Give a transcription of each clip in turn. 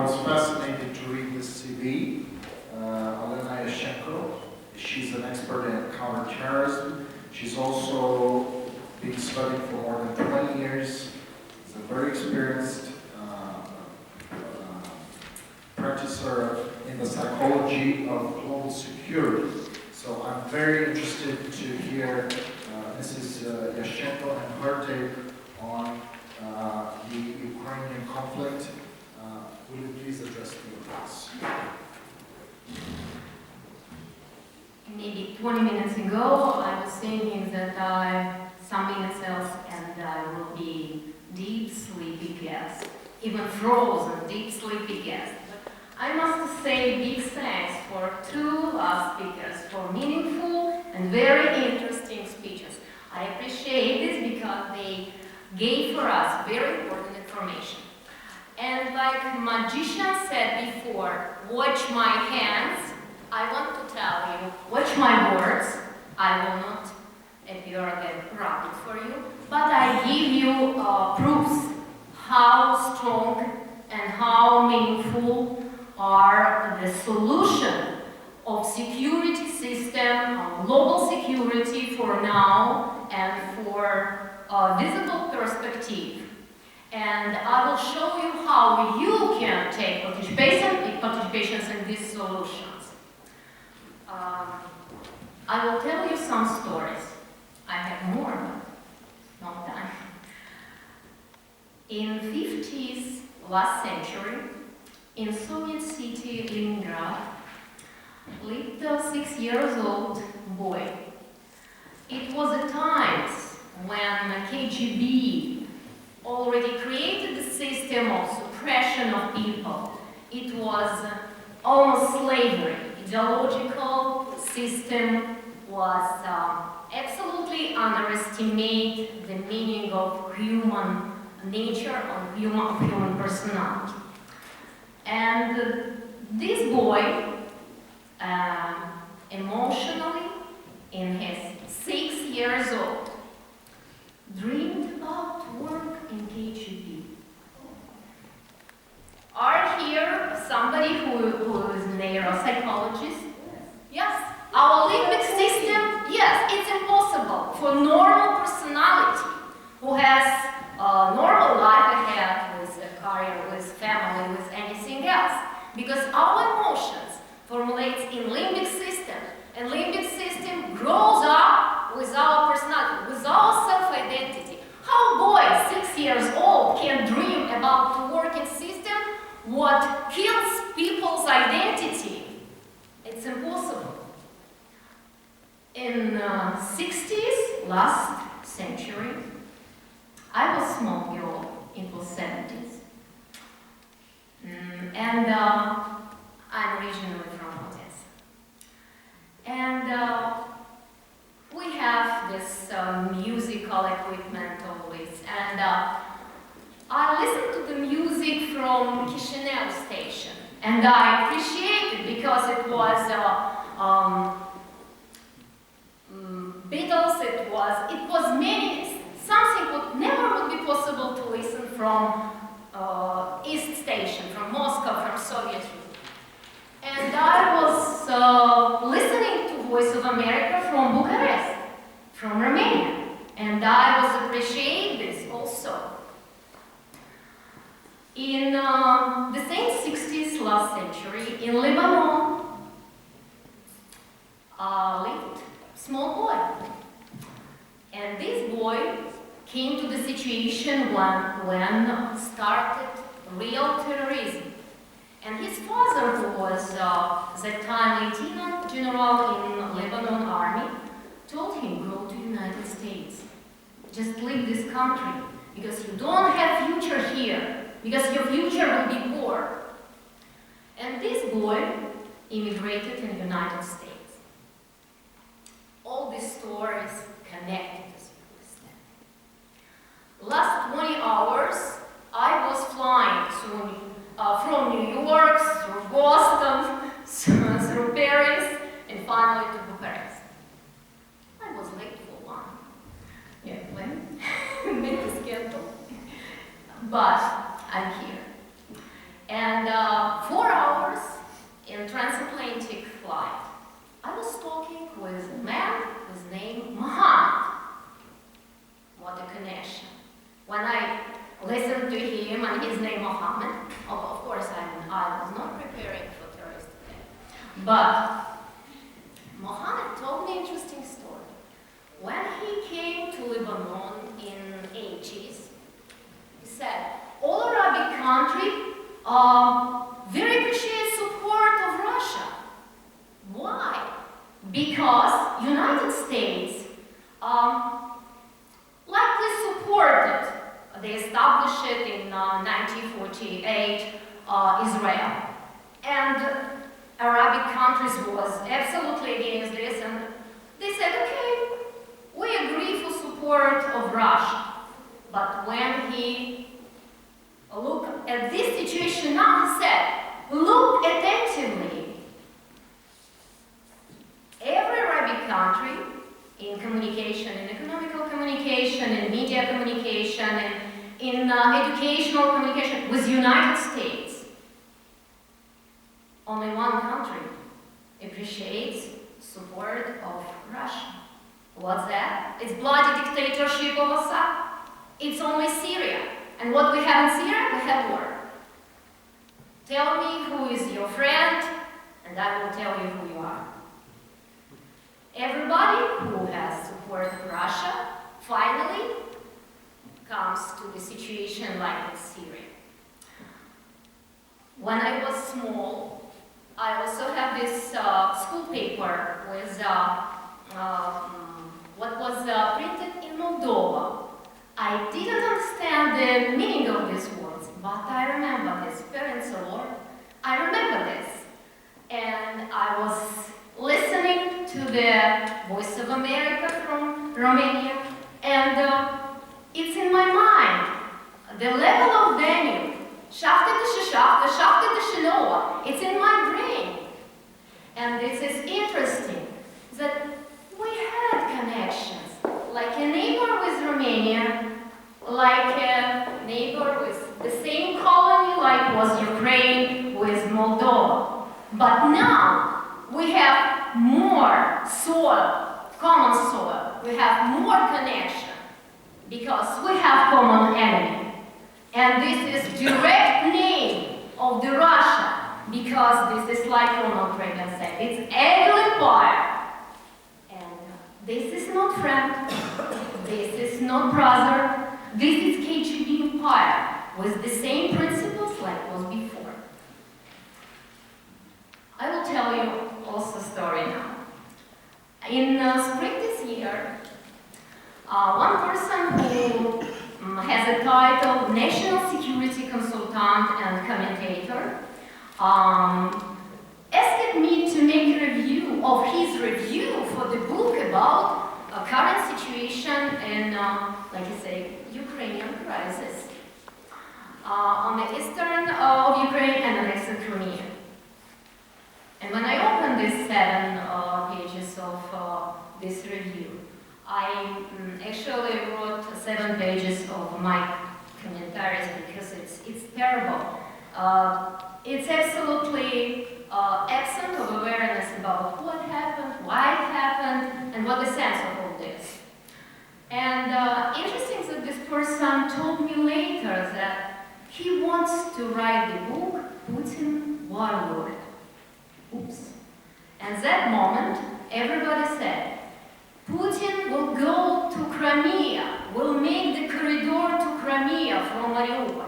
was fascinated to read this CV. Alena Yashchenko, she's an expert in counterterrorism. She's also been studying for more than 20 years. She's a very experienced practitioner in the psychology of global security. So I'm very interested to hear Mrs. Yashchenko and her take on the Ukrainian conflict. Will you please address the audience? Maybe 20 minutes ago, I was thinking that some minutes else and I will be deep sleepy guest, even frozen deep sleepy guest. But I must say big thanks for two last speakers for meaningful and very interesting speeches. I appreciate this because they gave for us very important information. And like magician said before, watch my hands. I want to tell you, watch my words. I will not appear again rapid for you, but I give you proofs how strong and how meaningful are the solution of security system, of global security for now and for a visible perspective. And I will show you how you can take participations in these solutions. I will tell you some stories. I have more, but no time. In 50s last century, in Soviet city Leningrad, lived a 6-year-old boy. It was a time when KGB already created the system of suppression of people. It was almost slavery. Ideological system was absolutely underestimate the meaning of human nature, of human personality. And this boy, emotionally, in his 6 years old, dreamed about work in KGB. Are here somebody who is a neuropsychologist? Yes. Our limbic system, yes, it's impossible for normal personality who has a normal life ahead with a career, with family, with anything else. Because our emotions formulates in limbic system, and limbic system grows up with our personality, with our self-identity. How a boy 6 years old can dream about the working system, what kills people's identity? It's impossible. In 60s, last century, I was a small girl, it was 70s. And I'm originally from Odessa. And we have this musical equipment always. And I listened to the music from Chisinau station. And I appreciate it because it was Beatles, it was many, something would never be possible to listen from East Station, from Moscow, from Soviet Union. And I was listening to Voice of America from Bucharest, from Romania. And I was appreciating this also. In the same 60s last century, in Lebanon, lived a small boy. And this boy came to the situation when started real terrorism. And his father, who was that time lieutenant general in Lebanon army, told him, go to United States. Just leave this country, because you don't have future here, because your future will be poor. And this boy immigrated in the United States. All these stories connected us with them. Last 20 hours, I was flying from New York, through Boston, through Paris, and finally to Bucharest. I was late for one. Yeah, when? Made a scandal. But I'm here. And when I listened to him and his name Mohammed, of course I was not preparing for terrorist attack. But Mohammed told me an interesting story. When he came to Lebanon in 80s, he said, all Arabic countries very appreciate support of Russia. Why? Because United States likely supported, they established it in 1948, Israel. And Arabic countries was absolutely against this, and they said, okay, we agree for support of Russia. But when he looked at this situation now, he said, look attentively. Every Arabic country, in communication, in economical communication, in media communication, in educational communication, with the United States, only one country appreciates support of Russia. What's that? It's bloody dictatorship of Assad. It's only Syria. And what we have in Syria? We have war. Tell me who is your friend, and I will tell you who you are. Everybody who has supported Russia finally comes to the situation like in Syria. When I was small, I also have this school paper with what was printed in Moldova. I didn't understand the meaning of these words, but I remember this. Parents or I remember this. And I was listening to the Voice of America from Romania, and it's in my mind. The level of Danube, it's in my brain. And this is interesting, that we had connections, like a neighbor with Romania, like a neighbor with the same colony like was Ukraine with Moldova. But now we have more soil, common soil. We have more connection because we have common enemy. And this is direct name of the Russia, because this is like Ronald Reagan said, it's evil empire. And this is not friend, this is not brother, this is KGB empire with the same principles like was before. I will tell you also a story now. In spring this year, one person who has a title National Security Consultant and Commentator asked me to make a review of his review for the book about a current situation in, like I say, Ukrainian crisis on the eastern of Ukraine and the next Crimea. And when I opened these 7 pages of this review, I actually wrote 7 pages of my commentaries because it's terrible. It's absolutely absent of awareness about what happened, why it happened, and what the sense of all this. And interesting that this person told me later that he wants to write the book Putin Warlord. Oops. And that moment, everybody said, Putin will go to Crimea, will make the corridor to Crimea from Mariupol.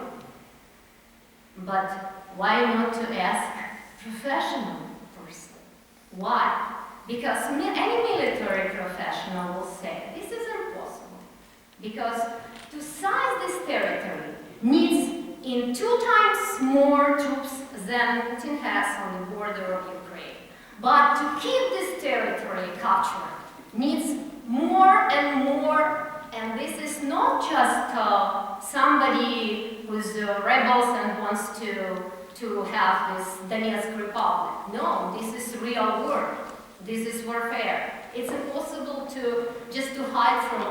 But why not to ask professional person? Why? Because any military professional will say, this is impossible. Because to size this territory needs in 2 times more troops than Putin has on the border of Ukraine. But to keep this territory captured needs more and more, and this is not just somebody who's rebels and wants to have this Donetsk Republic. No, this is real war. This is warfare. It's impossible just to hide from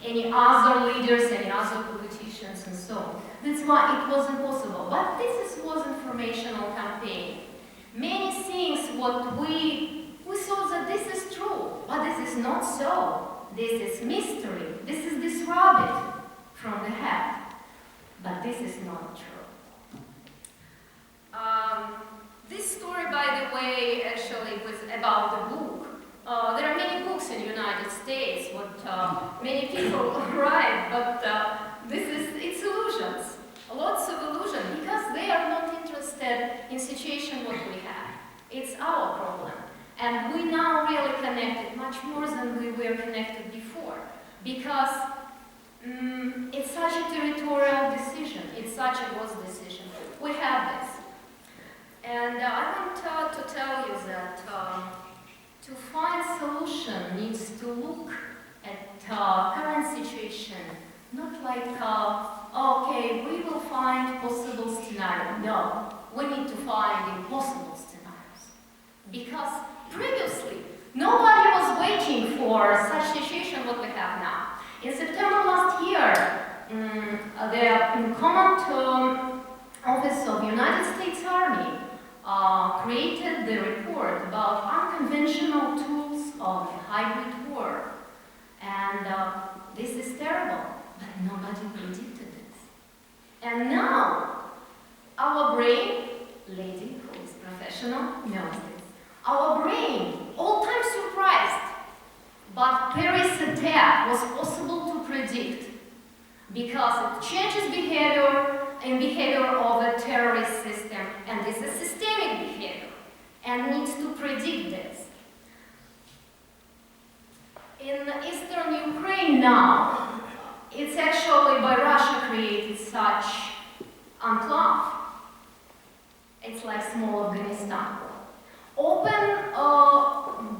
any other leaders, any other politicians, and so on. That's why it was impossible. But this was informational campaign. Many things what we thought that this is true, but this is not so. this is mystery, this is this rabbit from the hat. But this is not true. This story, by the way, actually was about the book. There are many books in the United States, what many people write, but it's illusions. Lots of illusion, because they are not interested in situation what we have. It's our problem. And we now really connected much more than we were connected before, because it's such a territorial decision. It's such a was decision. We have this. And I want to tell you that to find solution needs to look at current situation, not like, okay, we will find possible scenario. No, we need to find impossible scenarios. Because previously, nobody was waiting for such situation what we have now. In September last year, the Command Office of United States Army created the report about unconventional tools of the hybrid war. And this is terrible, but nobody predicted this. And now, our brain, lady who is professional, knows this. Our brain, all time surprised, but Paris attack was possible to predict because it changes behavior of a terrorist system, and this is systemic behavior, and needs to predict this. In eastern Ukraine now, it's actually by Russia created such enclave. It's like small Afghanistan. Open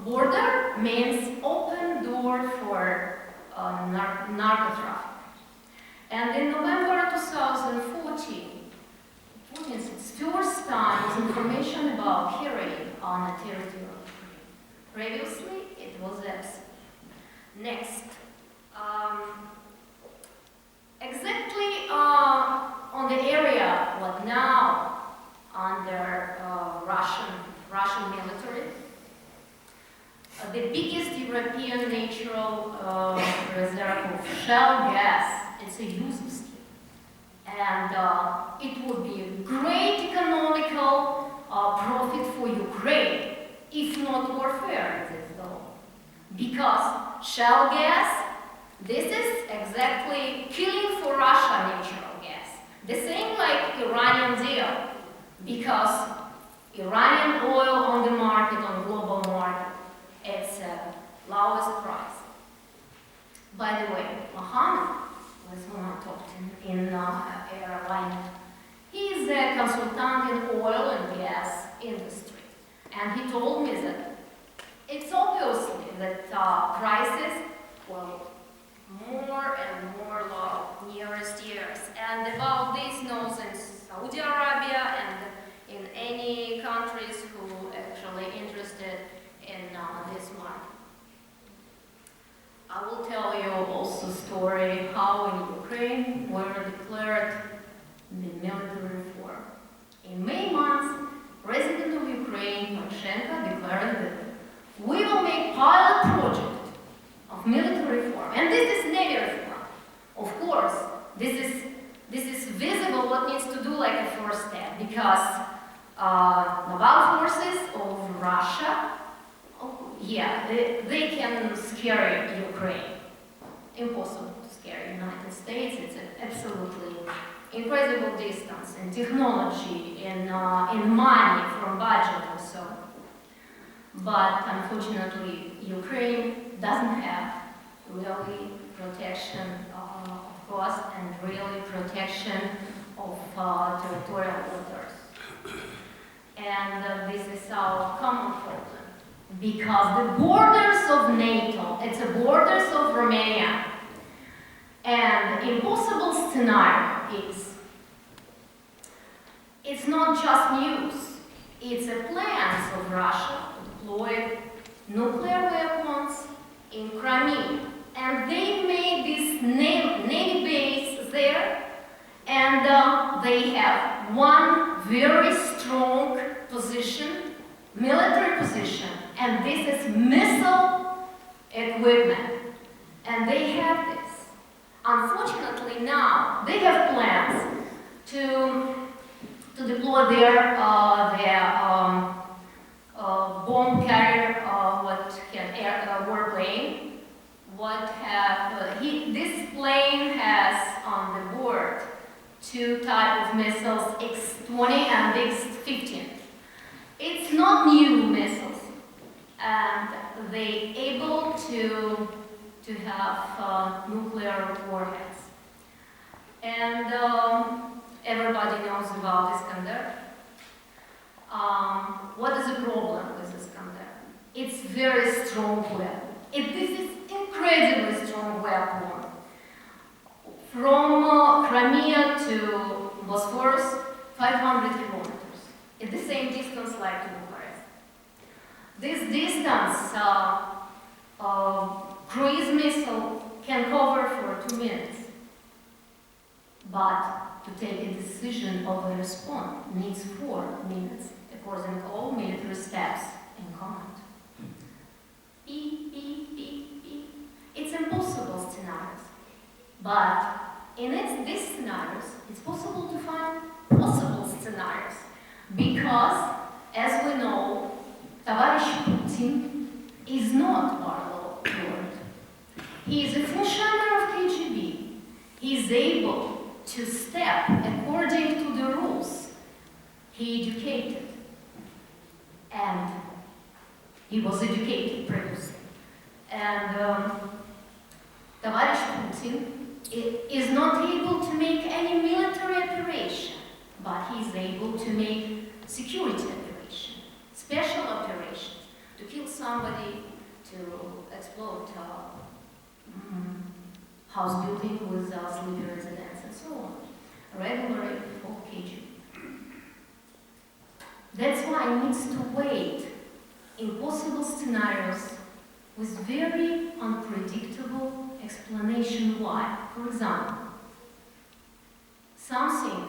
border means open door for narco traffic. And in November 2014, Putin's first time was information about heroin on the territory of Ukraine. Previously, it was absent. Next, exactly on the area what now under Russian military, the biggest European natural reserve of shale gas. It's a useless scheme. And it would be a great economical profit for Ukraine, if not warfare it is though. Because shale gas, this is exactly killing for Russia natural gas. The same like Iranian deal, because Iranian oil on the market, on global market, it's lowest price. By the way, Mohammed, with whom I talked in airline, he is a consultant in oil and gas industry. And he told me that it's obviously that prices will more and more low nearest years. And about this knows in Saudi Arabia and in any countries who actually interested in this market. I will tell you also a story how in Ukraine were declared the military reform. In May month, President of Ukraine, Poroshenko, declared that we will make pilot project of military reform. And this is Navy reform. Of course, this is visible what needs to do like a first step, because naval forces of Russia, they can scare Ukraine. Impossible to scare United States. It's an absolutely incredible distance in technology, in money from budget and so on. But unfortunately, Ukraine doesn't have really protection of coast and really protection of territorial waters. And this is our common problem. Because the borders of NATO, it's the borders of Romania, and the impossible scenario is, it's not just news, it's a plans of Russia to deploy nuclear weapons in Crimea. And they made this Navy base there, and they have one very strong position, military position, and this is missile equipment. And they have this. Unfortunately now, they have plans to deploy their bomb carrier, warplane. This plane has on the board two types of missiles, X-20 and X-15. It's not new missiles, and they able to have nuclear warheads. And everybody knows about Iskander. What is the problem with Iskander? It's very strong weapon. This is incredibly strong weapon. From Crimea to Bosphorus, 500 kilometers. It's the same distance like to Bucharest. This distance, cruise missile can cover for 2 minutes. But to take a decision of a response needs 4 minutes, according to all military steps in command. It's impossible scenarios. But in these scenarios, it's possible to find possible scenarios. Because, as we know, Tоварищ Putin is not warlord. He is a functionary of KGB. He is able to step according to the rules. He educated. And he was educated previously. And Tоварищ Putin is not able to make any military operation, but he is able to make security operation, special operations, to kill somebody, to explode house building with sleepy residents and so on. Regularly for KGB. That's why it needs to wait in possible scenarios with very unpredictable explanation why. For example, something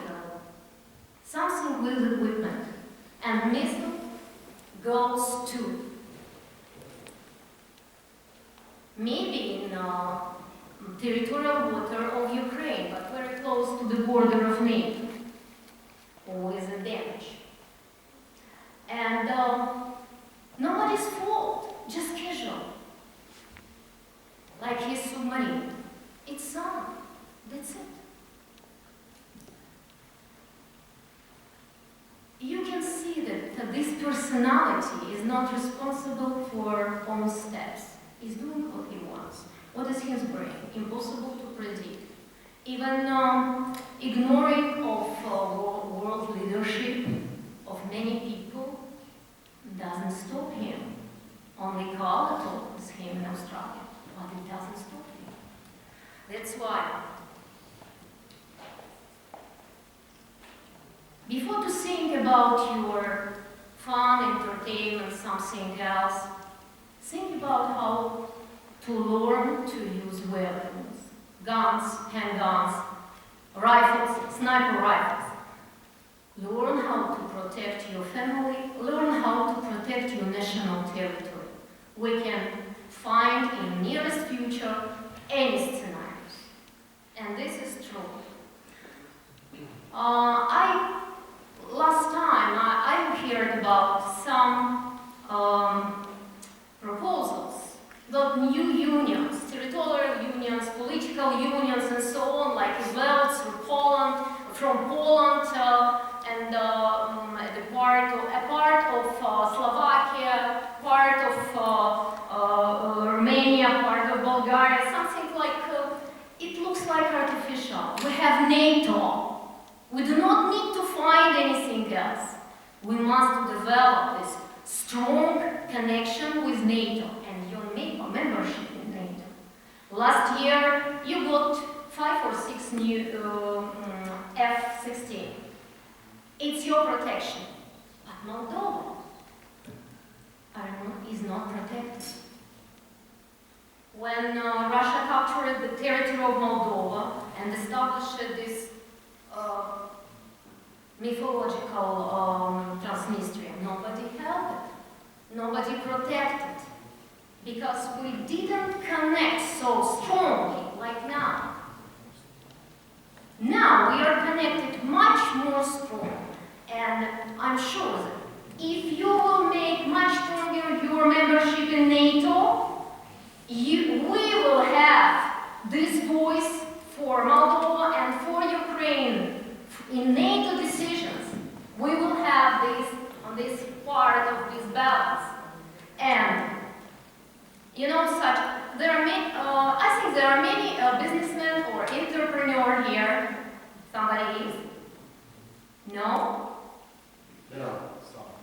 with equipment and missile goes to maybe in territorial water of Ukraine, but very close to the border of NATO, or is a damage. And nobody's fault, just casual. Like his submarine. It's sunk. That's it. You can see that this personality is not responsible for own steps. He's doing what he wants. What is his brain? Impossible to predict. Even ignoring of world leadership of many people doesn't stop him. Only Carla talks him in Australia, but it doesn't stop him. That's why, before to think about your fun, entertainment, something else, think about how to learn to use weapons, guns, handguns, rifles, sniper rifles. Learn how to protect your family, learn how to protect your national territory. We can find in nearest future any scenarios. And this is true. Last time I heard about some proposals about new unions, territorial unions, political unions, and so on, like Israel through Poland, from Poland, and a part of Slovakia, part of Romania, part of Bulgaria, something like, it looks like artificial. We have NATO. We do not need to find anything else. We must develop this strong connection with NATO and your NATO membership in NATO. Last year, you got 5 or 6 new F-16. It's your protection. But Moldova is not protected. When Russia captured the territory of Moldova and established this mythological Transnistria, nobody helped it. Nobody protected. because we didn't connect so strongly like now. Now we are connected much more strong, and I'm sure that if you will make much stronger your membership in NATO, we will have this voice for Moldova and for Ukraine in NATO decisions. We will have this on this part of this balance. And you know, there are many, I think there are many businessmen or entrepreneurs here. Somebody is? No? No.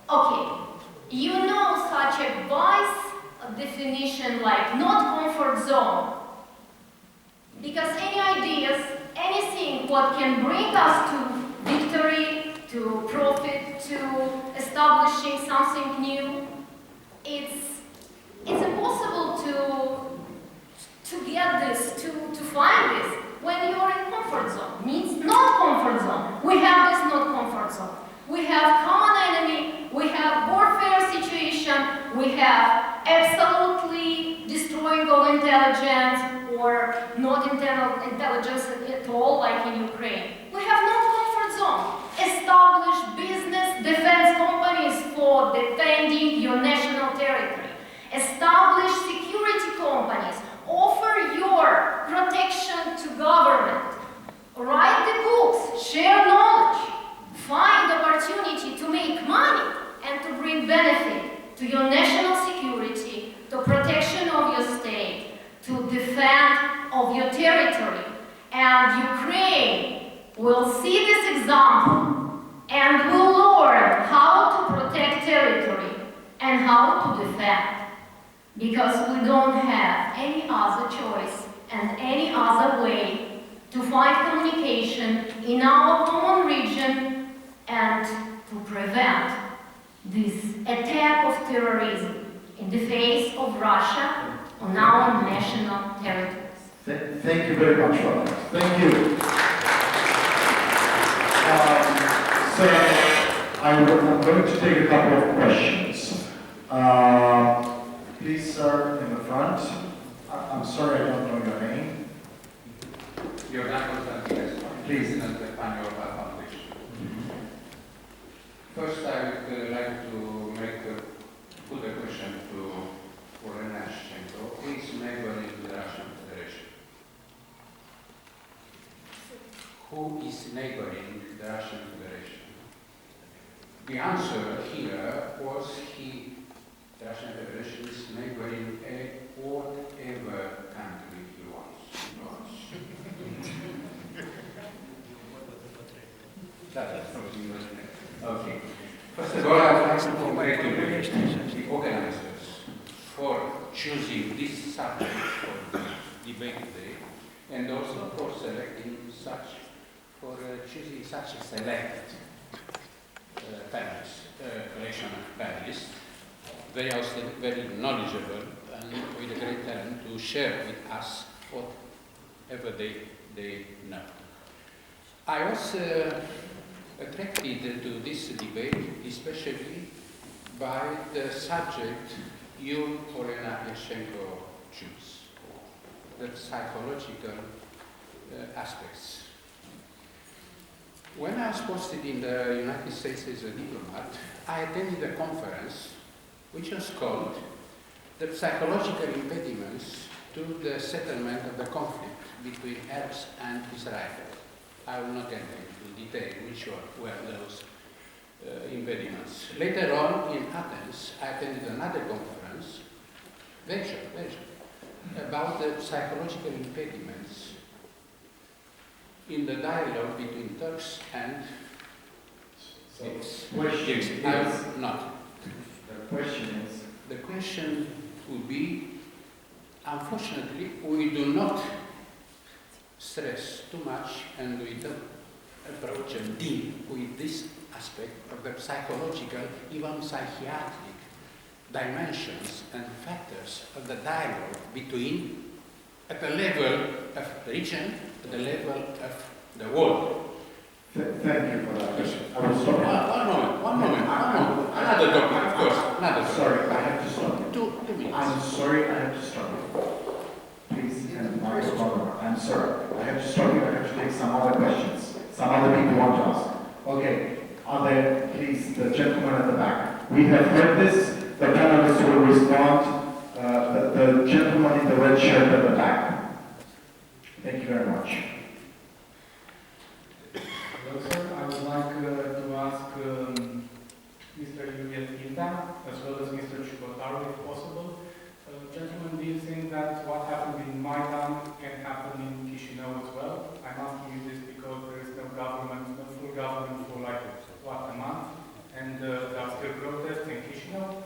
Okay. You know such a wise definition like not comfort zone. Because any ideas, anything what can bring us to victory, to profit, to establishing something new, it's impossible to get this, to find this when you're in comfort zone. Means not comfort zone. We have this not comfort zone. We have common enemy, we have warfare situation, we have absolutely destroying of intelligence or not intelligence at all like in Ukraine. We have no comfort zone. Establish business defense companies for defending your national territory. Establish security companies. Offer your protection to government. Write the books. Share knowledge. Find opportunity to make money and to bring benefit to your national security, to protection of your state, to defend of your territory. And Ukraine will see this example and will learn how to protect territory and how to defend. Because we don't have any other choice and any other way to find communication in our common region and to prevent this attack of terrorism in the face of Russia on our national territories. Thank you very much for that. Thank you. So I'm going to take a couple of questions. Please, sir, in the front. I'm sorry, I don't know your name. Iulian Fota, please, in the panel Foundation. First, I would like to put a question to Orășanu. Who is neighboring the Russian Federation? Who is neighboring the Russian Federation? The answer here was the Russian Federation is neighboring whatever country he wants. Okay. First of all, I would like to congratulate the organizers for choosing this subject for the debate today, and also for choosing such a selected collection of panelists, very knowledgeable and with a great talent to share with us whatever they know. I was attracted to this debate, especially by the subject you, Olena Yashchenko, choose, the psychological aspects. When I was posted in the United States as a diplomat, I attended a conference which was called the psychological impediments to the settlement of the conflict between Arabs and Israel. I will not enter into detail which were those impediments. Later on in Athens, I attended another conference, about the psychological impediments in the dialogue between Turks and the question would be, unfortunately, we do not stress too much and we don't approach and deal with this aspect of the psychological, even psychiatric dimensions and factors of the dialogue between, at the level of the region, at the level of the world. Thank you for that. I will stop. One moment. Another topic, of course. Sorry, I have to stop. 2 minutes. I'm sorry, I please, the gentleman at the back. We have heard this. The panelists will respond. The gentleman in the red shirt at the back. Thank you very much. Hello, sir. I would like to ask Mr. Iulian Fota as well as Mr. Moderatori, if possible. Gentlemen, do you think that what happened in my town can happen in Chișinău as well? I'm asking you this because there is no government, no full government for like what, a month, and there are still protests in Chișinău.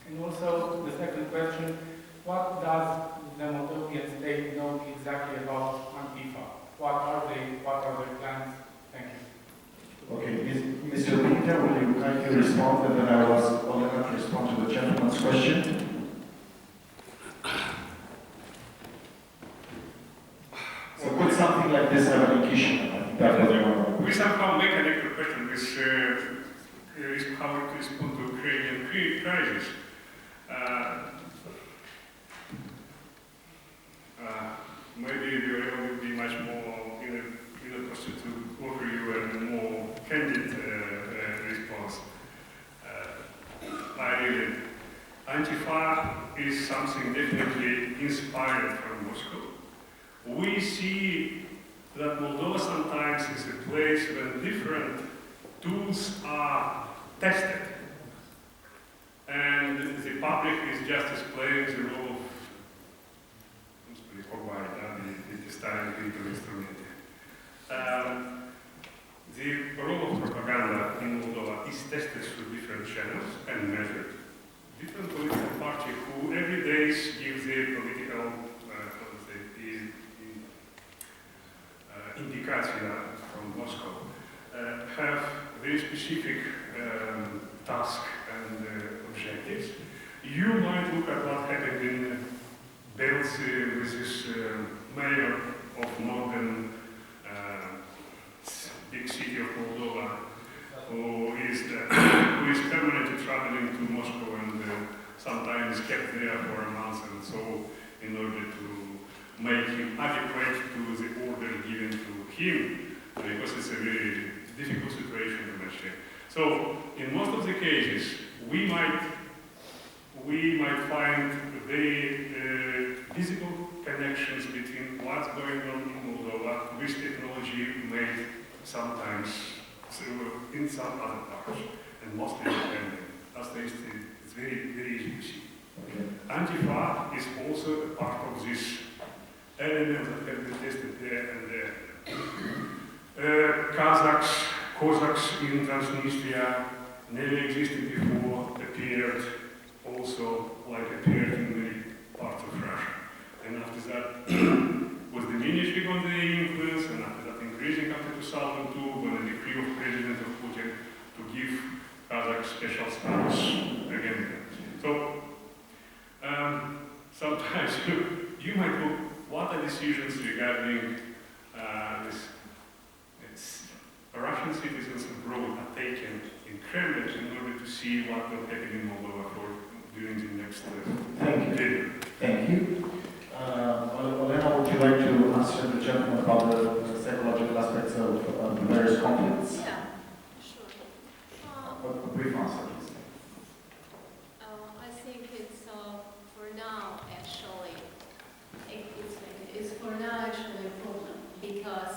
And also the second question, what does the Moldovan state know exactly about Antifa? What are their plans? Thank you. Okay, Mr. Pinker, will you kindly respond, and then I will ask Olena to respond to the gentleman's question. So put something like this out in Chișinău. That was one. We somehow mechanical question is how to respond to Ukrainian crisis. Maybe the area will be much more in a position to offer you a more candid response. Antifa is something definitely inspired from Moscow. We see that Moldova sometimes is a place where different tools are tested. And the public is just displaying the role of the role of propaganda in Moldova is tested through different channels and measured. Different political parties who every day give their political indication from Moscow have very specific tasks and objectives. You might look at what happened in Belzi with this mayor of northern big city of Moldova, who is permanently traveling to Moscow and sometimes kept there for a month and so in order to make him adequate to the order given to him, because it's a very difficult situation to manage. So in most of the cases, we might find very visible connections between what's going on in Moldova with technology made sometimes in some other parts, and mostly independent. As it's very, very easy to see. Okay. Antifa is also a part of this element that can be tested there and there. Cossacks in Transnistria never existed before, appeared in many parts of Russia. And after that was diminishing on the influence, and after that increasing after 2002 when the decree of President of Putin to give Kazakh special status again. So sometimes you might look, what are decisions regarding Russian citizens abroad are taken in Kremlin in order to see what will happen in Moldova during the next period. Thank you. Olena, would you like to answer the gentleman about the psychological aspects of the various conflicts? Yeah, sure. A brief answer, please. I think it's for now actually a problem because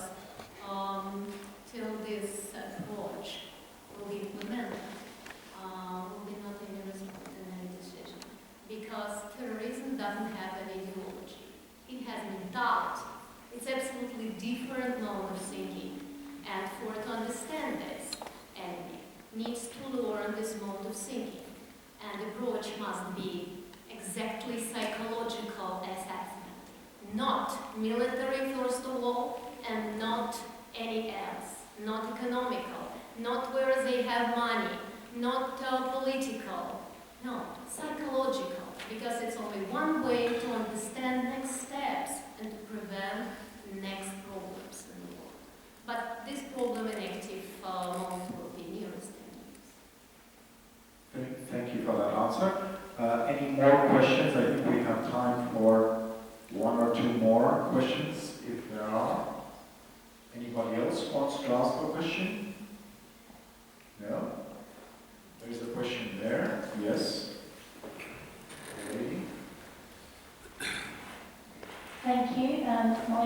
till this approach will be implemented, will be not any result in any decision. Because terrorism doesn't have an ideology. It has no doubt. It's absolutely different mode of thinking. And to understand this, enemy needs to learn this mode of thinking. And the approach must be exactly psychological assessment. Not military, first of all, and not any else. Not economical, not where they have money, not political, no, psychological, because it's only one way to understand next steps and to prevent next problems in the world. But this problem in active mode will be nearest 10 years. Thank you for that answer. Any more questions? I think we have time for one or two more questions, if there are. Anybody else wants to ask a question? No?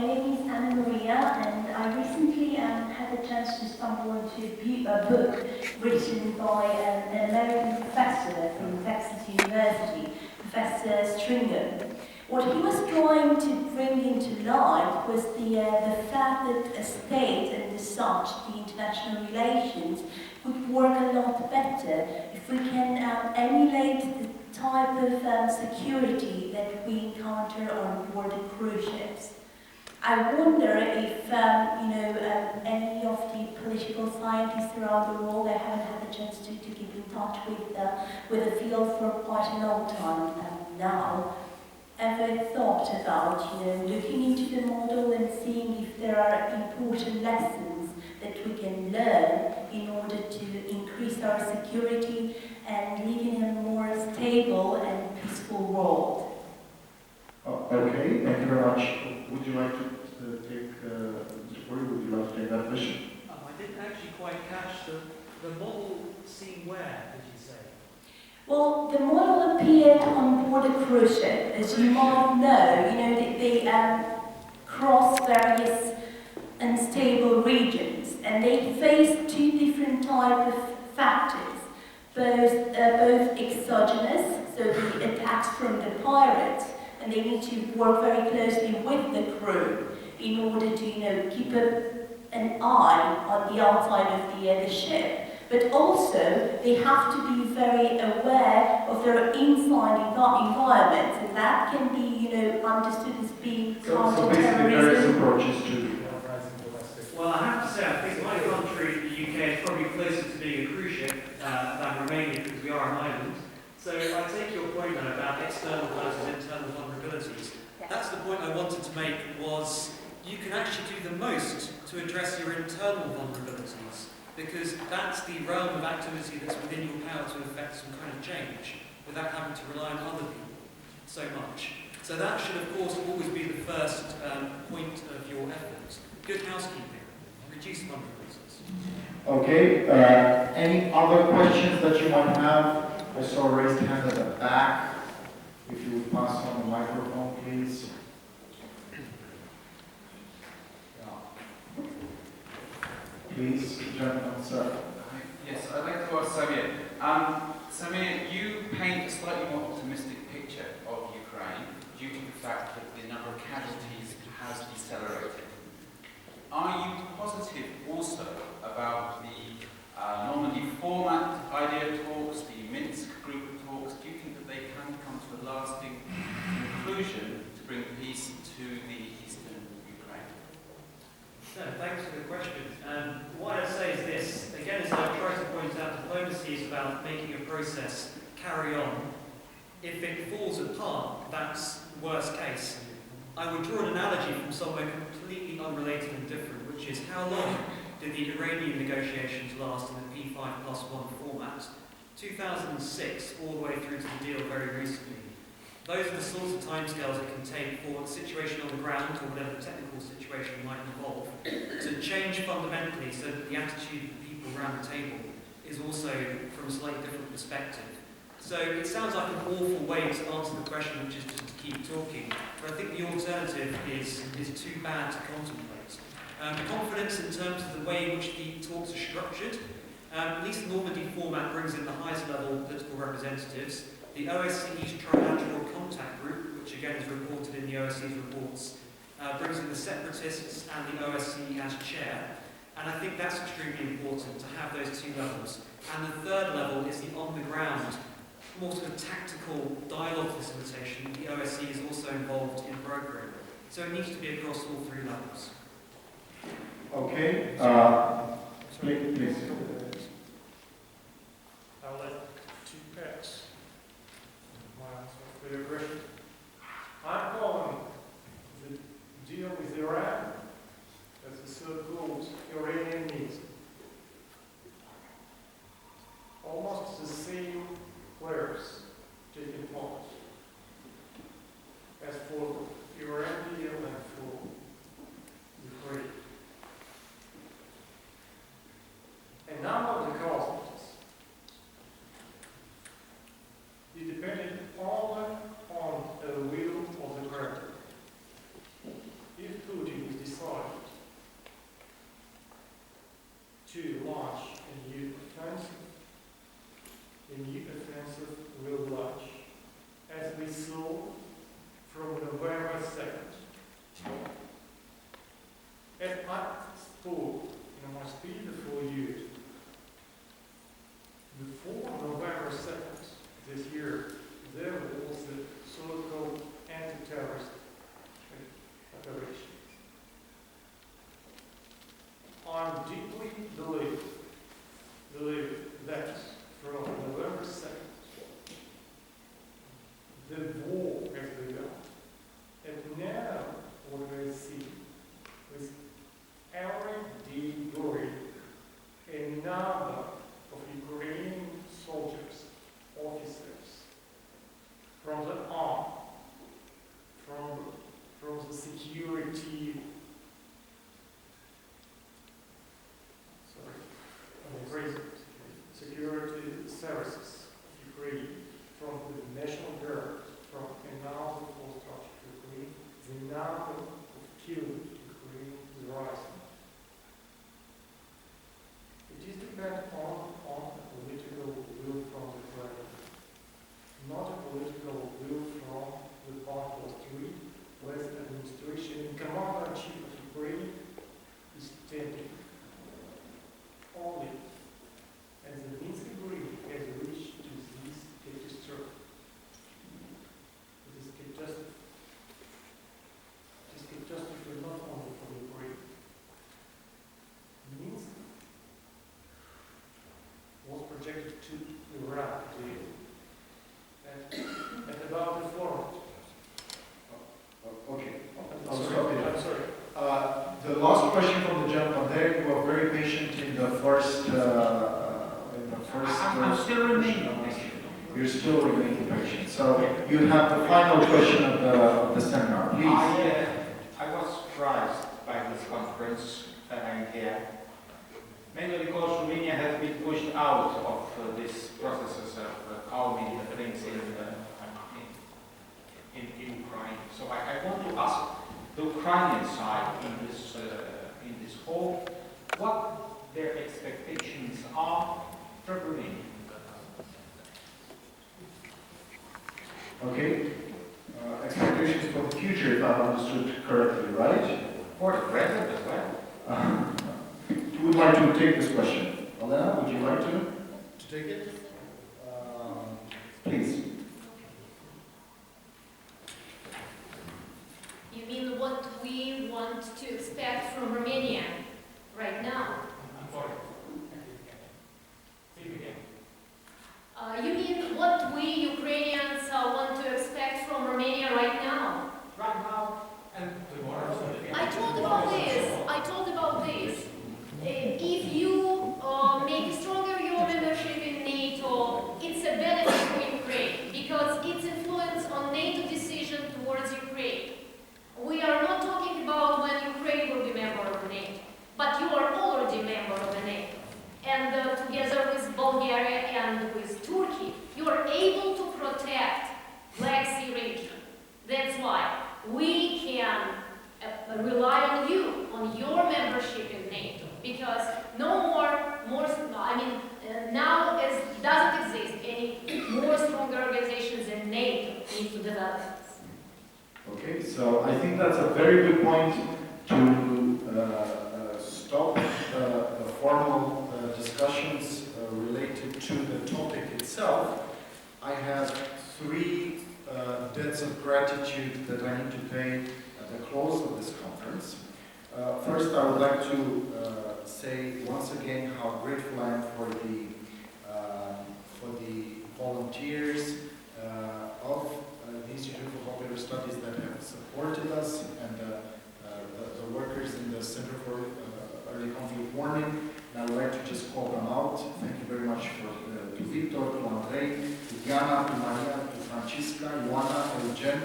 my name is Anna Maria, and I recently had a chance to stumble into a book written by an American professor from Texas University, Professor Stringer. What he was trying to bring into light was the fact that a state and as such, the international relations, would work a lot better if we can emulate the type of security that we encounter on board cruise ships. I wonder if any of the political scientists around the world, I haven't had the chance to keep in touch with the field for quite a long time now, ever thought about looking into the model and seeing if there are important lessons that we can learn in order to increase our security and live in a more stable and peaceful world. Okay, thank you very much. Would you like to take, Mr. Fori, would you like to take that question? I didn't actually quite catch the model seen where, did you say? Well, the model appeared on board a cruise ship. As you might know, they cross various unstable regions, and they face two different types of factors, both exogenous, so the attacks from the pirates, and they need to work very closely with the crew in order to keep an eye on the outside of the ship. But also, they have to be very aware of their inside environments, and that can be, understood as being So basically various counter-terrorism. approaches to... Well, I have to say, I think my country, the UK, is probably closer to being a cruise ship than Romania, because we are an island. So I take your point then about external versus internal vulnerabilities. That's the point I wanted to make, was you can actually do the most to address your internal vulnerabilities, because that's the realm of activity that's within your power to effect some kind of change without having to rely on other people so much. So that should, of course, always be the first point of your efforts. Good housekeeping, reduce vulnerabilities. Okay, any other questions that you might have? I saw a raised hand at the back. If you would pass on the microphone, please. Please, gentlemen, sir. Yes, I'd like to ask Samir. Samir, you paint a slightly more optimistic picture of Ukraine due to the fact that the number of casualties has decelerated. Are you positive also about the Normandy format idea talks, the Minsk group of talks? Do you think that they can come to a lasting conclusion to bring peace to the eastern Ukraine? No, thanks for the question. What I'd say is this, again, as I try to point out, diplomacy is about making a process carry on. If it falls apart, that's the worst case. I would draw an analogy from somewhere completely unrelated and different, which is how long did the Iranian negotiations last in the P5+1 format? 2006, all the way through to the deal very recently. Those are the sorts of timescales it can take for the situation on the ground, or whatever the technical situation might involve, to change fundamentally so that the attitude of the people around the table is also from a slightly different perspective. So it sounds like an awful way to answer the question, which is just to keep talking, but I think the alternative is too bad to contemplate. Confidence in terms of the way in which the talks are structured. At least the Normandy format brings in the highest level political representatives. The OSCE's Trilateral Contact Group, which again is reported in the OSCE's reports, brings in the separatists and the OSCE as chair. And I think that's extremely important to have those two levels. And the third level is the on-the-ground, more sort of tactical dialogue facilitation. The OSCE is also involved in brokering. So it needs to be across all three levels. Okay, please. I'll let two pairs. My answer for your question. I'm calling the deal with Iran as a so-called Iranian means. Almost the same players taking part as for the Iran deal and for Ukraine. And now of the causes. It depended only on the will of the Kremlin. If Putin Before November 2nd this year, there was the so-called anti-terrorist operation. I deeply believe that from November 2nd, the war has begun. And now what we see is every day growing a number of Ukrainian soldiers, officers, from the army, from the security, security services of Ukraine, from the National Guard, from another force structure of Ukraine, the number of killed Ukraine is rising. It is dependent on a political will from the president, not a political will from the p.13, where the administration and commander-in-chief of Ukraine is standing. Only as the Minsk agreement has reached to this catastrophe. This catastrophe not only for Ukraine. Minsk was projected to Iraq deal at about the format. Okay. I'm sorry. The last question from the gentleman there, you were very patient in the first. I'm still remaining patient. You're still remaining patient. So you have the final question of the seminar, please. I was surprised by this conference that I'm here, mainly because Romania has been pushed out of these processes of calming the things in Ukraine. So I want to ask the Ukrainian side in this whole, what their expectations are for Romania. Okay. Expectations for the future, if I understood correctly, right? For the present as well. Who would like to take this question? Elena, would you like to take it? Please. You mean what we want to expect from Romania right now? I'm sorry. Speak again. You mean what we Ukrainians want to expect from Romania right now? Right now and tomorrow. I told about this. If you make stronger your membership in NATO, it's a benefit for Ukraine because its influence on NATO decision towards Ukraine. We are not talking about when Ukraine will be member of NATO, but you are already member of the NATO. And together with Bulgaria and with Turkey, you are able to protect Black Sea region. That's why we can rely on you, on your membership in NATO, because now as doesn't exist any more stronger organizations than NATO need to develop this. Okay, so I think that's a very good point to stop the formal discussions related to the topic itself. I have three debts of gratitude that I need to pay at the close of this conference. First, I would like to say once again how grateful I am for the volunteers of the Institute for Popular Studies that have supported us and the workers in the Center for Early Conflict Warning. And I would like to just call them out. Thank you very much to Victor, to Andrei, to Diana, to Maria, to Francisca, Ioana, Eugen.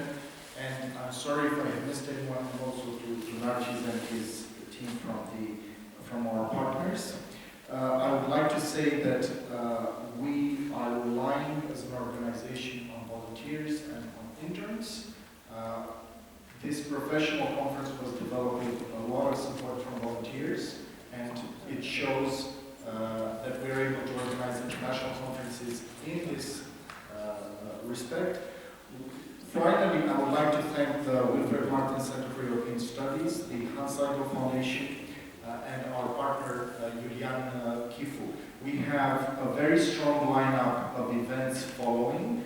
And I'm sorry if I have missed anyone, and also to Narcis and his team from our partners. I would like to say that we are relying as an organization on volunteers and on interns. This professional conference was developed with a lot of support from volunteers, and it shows that we're able to organize international conferences in this respect. Finally, I would like to thank the Wilfried Martens Center for European Studies, the Hanns Seidel Foundation, and our partner, Iulian Chifu. We have a very strong lineup of events following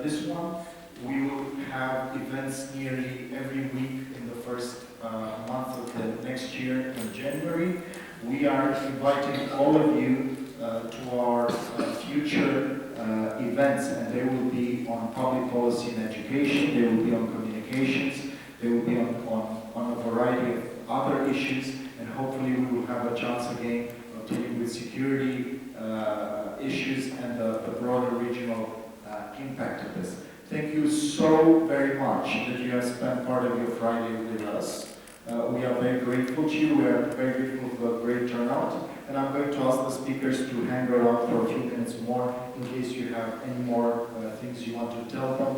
this one. We will have events nearly every week in the first month of the next year in January. We are inviting all of you to our future events, and they will be on public policy and education, they will be on communications, they will be on a variety of other issues, and hopefully we will have a chance again of dealing with security issues and the broader regional impact of this. Thank you so very much that you have spent part of your Friday with us. We are very grateful to you. We are very grateful for a great turnout. And I'm going to ask the speakers to hang around for a few minutes more in case you have any more things you want to tell them.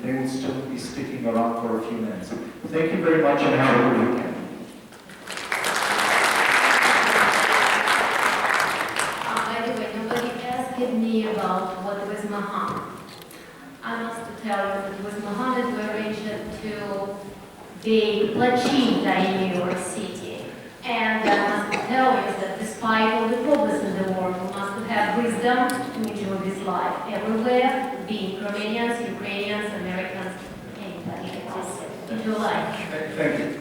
They will still be sticking around for a few minutes. Thank you very much and have a good weekend. By the way, nobody asked me about what was Mahan. I must tell you that it was Mahan that arranged to the Plachin in New York City. And I must tell you that despite all the problems in the world, we must have wisdom to enjoy this life everywhere, being Romanians, Ukrainians, Americans, anybody else. Enjoy life. Thank you.